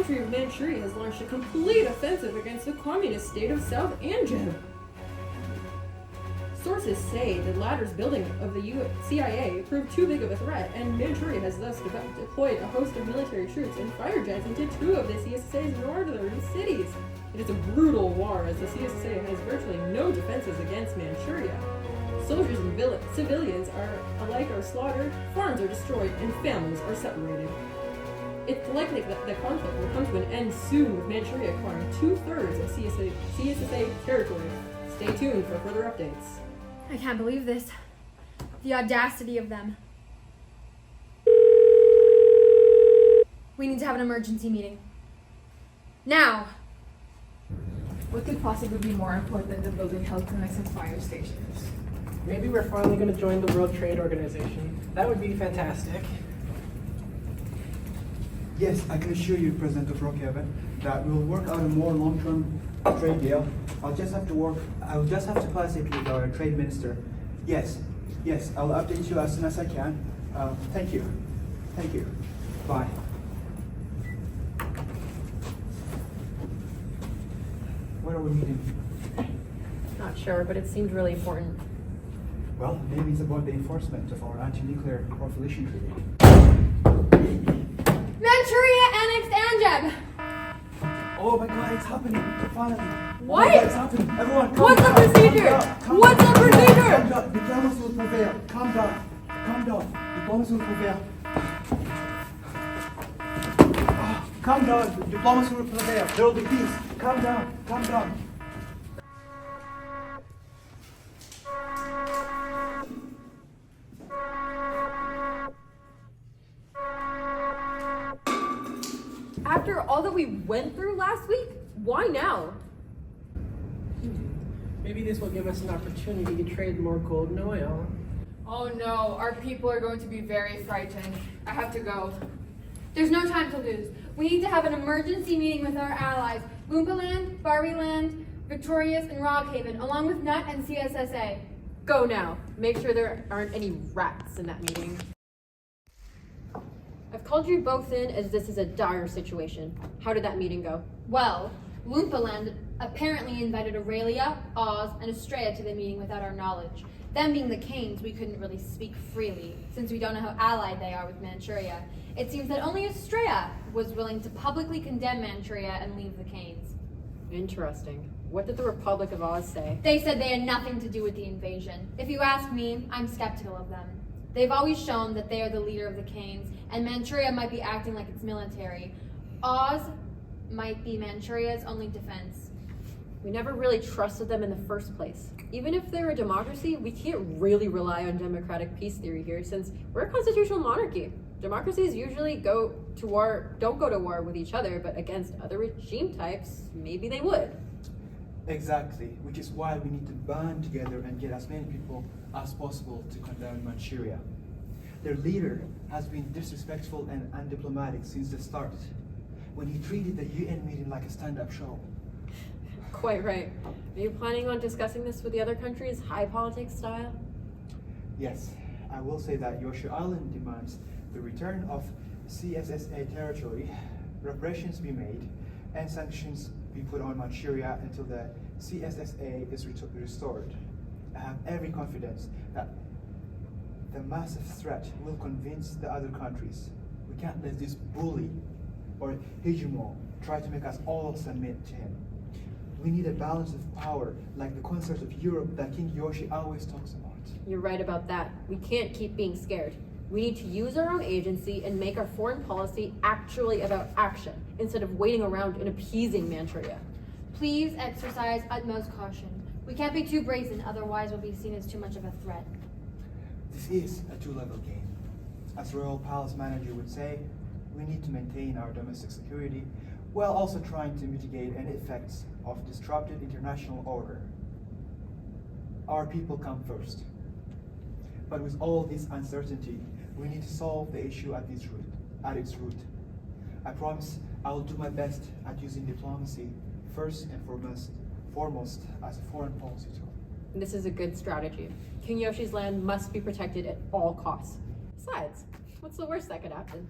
country of Manchuria has launched a complete offensive against the communist state of South Anjab. Sources say the latter's building of the CIA proved too big of a threat, and Manchuria has thus deployed a host of military troops and fighter jets into two of the CSSA's northern cities. It is a brutal war, as the CSSA has virtually no defenses against Manchuria. Soldiers and civilians are slaughtered, farms are destroyed, and families are separated. It's likely that the conflict will come to an end soon, with Manchuria acquiring 2/3 of CSSA territory. Stay tuned for further updates. I can't believe this. The audacity of them. We need to have an emergency meeting. Now! What could possibly be more important than building health clinics and fire stations? Maybe we're finally going to join the World Trade Organization. That would be fantastic. Yes, I can assure you, President of Brookhaven, that we'll work out a more long-term trade deal. I will just have to pass it with our trade minister. Yes, I'll update you as soon as I can. Thank you. Bye. When are we meeting? Not sure, but it seemed really important. Well, maybe it's about the enforcement of our anti-nuclear proliferation treaty. Manchuria annexed Anjab! Oh my God, it's happening! Finally! What? Oh my God, it's happening! Everyone, calm What's down. the procedure? What's the procedure? Calm down. Diplomacy will prevail. Calm down. Diplomacy will prevail. Calm down. Diplomacy will prevail. There will be peace. Calm down. After all that we went through last week, why now? Maybe this will give us an opportunity to trade more gold and oil. Oh no, our people are going to be very frightened. I have to go. There's no time to lose. We need to have an emergency meeting with our allies, Loombaland, Barryland, Victorious, and Rockhaven, along with NUT and CSSA. Go now. Make sure there aren't any rats in that meeting. I've called you both in as this is a dire situation. How did that meeting go? Well, Loombaland apparently invited Aurelia, Oz, and Estrella to the meeting without our knowledge. Them being the Canes, we couldn't really speak freely, since we don't know how allied they are with Manchuria. It seems that only Estrella was willing to publicly condemn Manchuria and leave the Canes. Interesting. What did the Republic of Oz say? They said they had nothing to do with the invasion. If you ask me, I'm skeptical of them. They've always shown that they are the leader of the Canes, and Manchuria might be acting like its military. Oz might be Manchuria's only defense. We never really trusted them in the first place. Even if they're a democracy, we can't really rely on democratic peace theory here, since we're a constitutional monarchy. Democracies usually don't go to war with each other, but against other regime types, maybe they would. Exactly, which is why we need to band together and get as many people as possible to condemn Manchuria. Their leader has been disrespectful and undiplomatic since the start, when he treated the UN meeting like a stand-up show. Quite right. Are you planning on discussing this with the other countries, high politics style? Yes, I will say that Yoshi Island demands the return of CSSA territory, reparations be made, and sanctions be put on Manchuria until the CSSA is restored. I have every confidence that the massive threat will convince the other countries. We can't let this bully or hegemon try to make us all submit to him. We need a balance of power, like the concert of Europe that King Yoshi always talks about. You're right about that. We can't keep being scared. We need to use our own agency and make our foreign policy actually about action, instead of waiting around and appeasing Manchuria. Please exercise utmost caution. We can't be too brazen, otherwise we'll be seen as too much of a threat. This is a two-level game. As Royal Palace Manager would say, we need to maintain our domestic security while also trying to mitigate any effects of disrupted international order. Our people come first. But with all this uncertainty, we need to solve the issue at its root. I promise I will do my best at using diplomacy first and foremost as a foreign policy tool. This is a good strategy. King Yoshi's land must be protected at all costs. Besides, what's the worst that could happen?